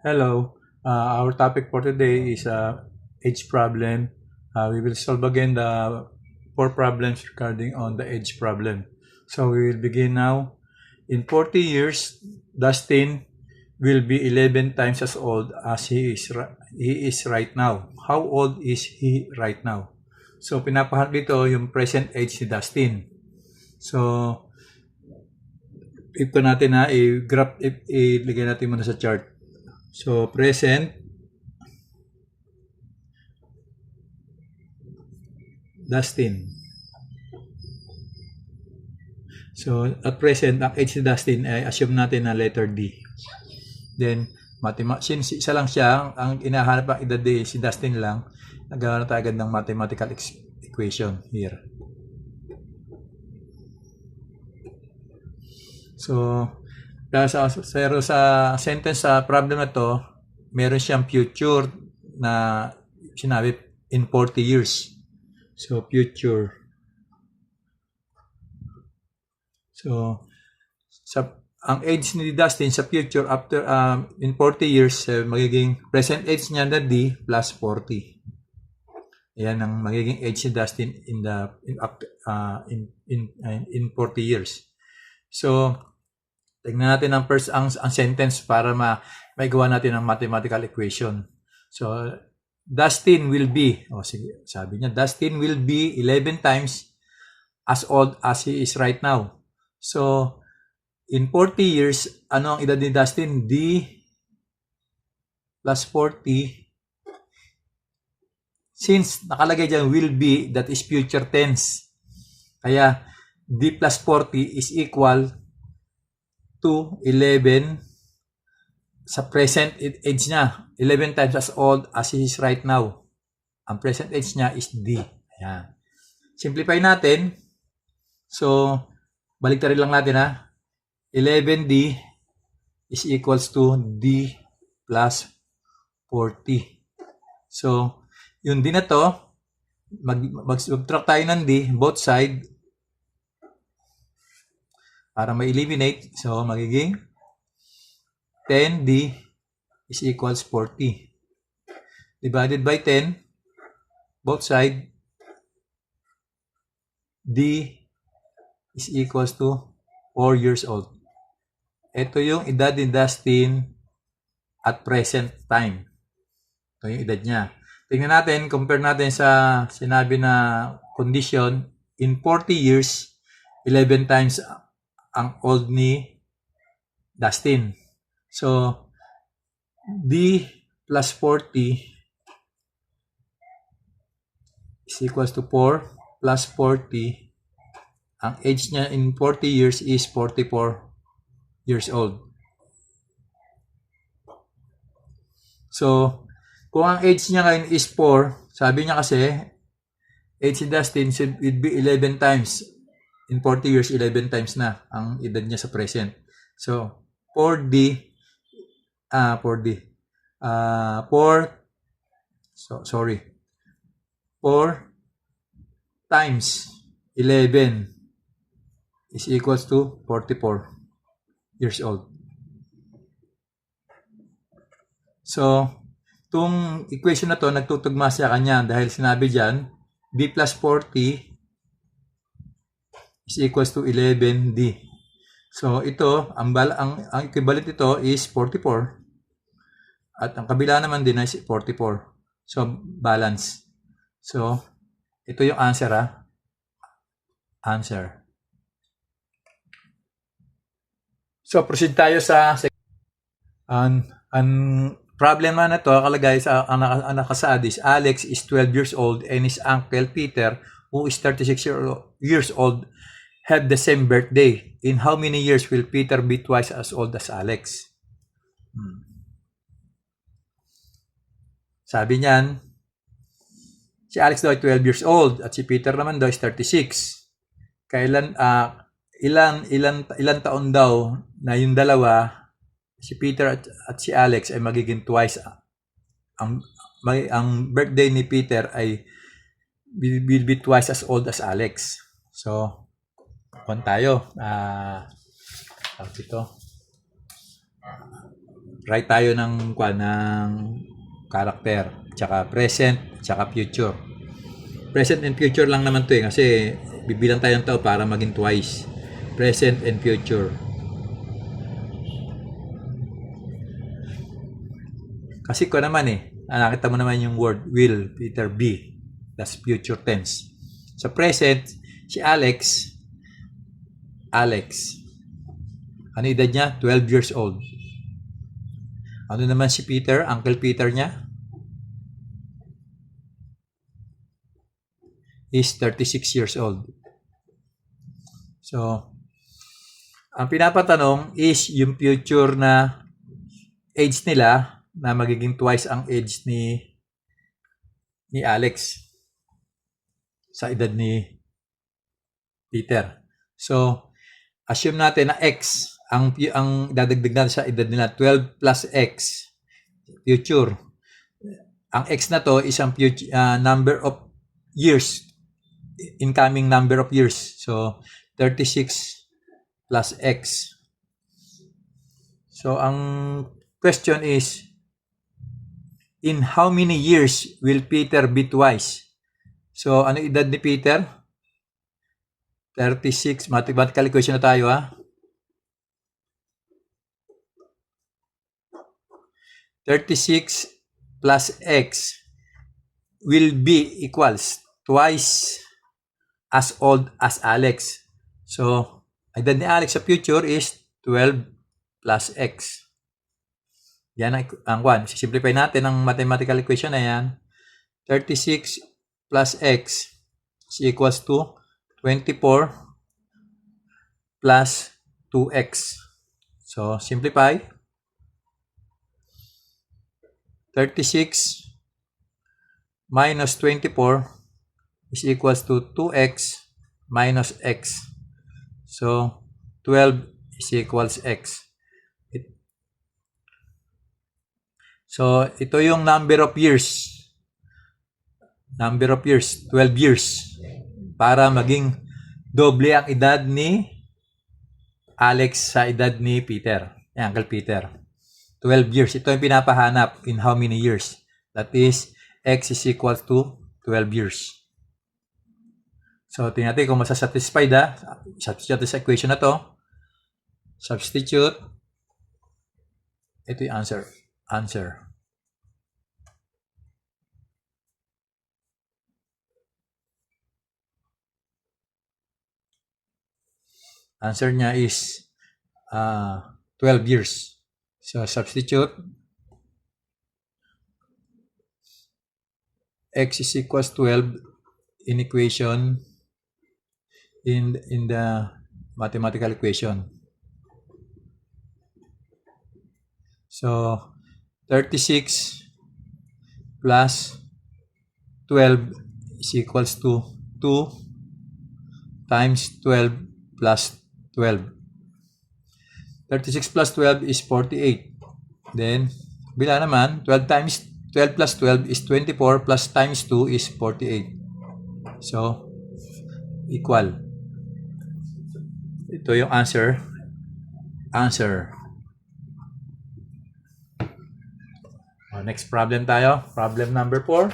Hello. Our topic for today is age problem. We will solve again the four problems regarding on the age problem. So we will begin now. In 40 years, Dustin will be 11 times as old as he is right now. How old is he right now? So pinapahat dito yung present age ni Dustin. So ito natin i-graph, ilagay natin muna sa chart. So present Dustin. So, at present, ang age ni Dustin ay assume natin na letter D. Then, since isa lang siya, ang inahanap ang edad D, si Dustin lang, nagawa na tayo agad ng mathematical equation here. So, sa sentence sa problem na to, meron siyang future na sinabi in 40 years. So, future. So, ang age ni Dustin sa future after in 40 years, magiging present age niya na D plus 40. Ayan ang magiging age ni Dustin in 40 years. So, tingnan natin ang sentence para maigawa natin ang mathematical equation. So, Dustin will be, sabi niya, Dustin will be 11 times as old as he is right now. So, in 40 years, ano ang edad ni Dustin? D plus 40. Since nakalagay dyan will be, that is future tense. Kaya, D plus 40 is equal to 11 sa present age niya. 11 times as old as he is right now. Ang present age niya is D. Ayan. Simplify natin. So, baliktarin lang natin 11D is equals to D plus 40. So, yung D na to, mag-subtract tayo ng D, both side, para ma-eliminate. So, magiging 10D is equals 40. Divided by 10, both side, D is equals to 4 years old. Ito yung edad ni Dustin at present time. Ito yung edad niya. Tingnan natin, compare natin sa sinabi na condition. In 40 years, 11 times ang old ni Dustin. So, D plus 40 is equals to 4 plus 40. Ang age niya in 40 years is 44 years old. So, kung ang age niya ngayon is 4, sabi niya kasi, age ni Dustin should be 11 times. In 40 years, 11 times na ang edad niya sa present. So, 4 times 11 is equals to 44 years old. So, itong equation na to nagtutugma sa kanya dahil sinabi dyan, D plus 40 is equals to 11D. So, ito, ang equivalent ito is 44. At ang kabila naman din is 44. So, balance. So, ito yung answer Answer. So, proceed tayo sa ang problema na to, kalagay sa ang nakasaad is Alex is 12 years old and his uncle Peter, who is 36 years old, have the same birthday. In how many years will Peter be twice as old as Alex? Sabi niyan, si Alex daw ay 12 years old at si Peter naman daw is 36. Kailan ilan taon daw na yung dalawa, si Peter at si Alex ay magiging twice. Ang birthday ni Peter ay will be twice as old as Alex. So, tayo. Ito. write tayo ng character, tsaka present, tsaka future. Present and future lang naman to kasi bibilang tayo ng tao para maging twice. Present and future. Kasi ko naman nakita mo naman yung word will, Peter, be. That's future tense. Sa present, si Alex. Ano edad niya? 12 years old. Ano naman si Peter? Uncle Peter niya is 36 years old. So, ang pinapatanong is yung future na age nila na magiging twice ang age ni Alex sa edad ni Peter. So, assume natin na X ang dadagdag natin sa edad nila 12 plus X future. Ang X na to is ang future, number of years, incoming number of years. So 36 plus X. So ang question is, in how many years will Peter be twice? So ano edad ni Peter? 36. Mathematical equation na tayo 36 plus X will be equals twice as old as Alex. So, edad ni Alex sa future is 12 plus X. Yan ang one. Simplify natin ang mathematical equation na yan. 36 plus X is equals to 24 plus 2X. So, simplify. 36 minus 24 is equals to 2x minus x. So, 12 is equals x. So, ito yung number of years. Number of years, 12 years. Para maging doble ang edad ni Alex sa edad ni Peter. Uncle Peter. 12 years. Ito yung pinapahanap in how many years. That is, x is equal to 12 years. So, tingnan natin kung masasatisfied Substitute sa equation na to. Substitute. Ito yung answer. Answer niya is 12 years. So, substitute. X is equals 12 in equation in the mathematical equation. So, 36 plus 12 is equals to 2 times 12 plus 12. 36 plus 12 is 48. Then, bila naman, 12 plus 12 is 24 plus times 2 is 48. So, equal. Ito yung answer. Next problem tayo. Problem number 4.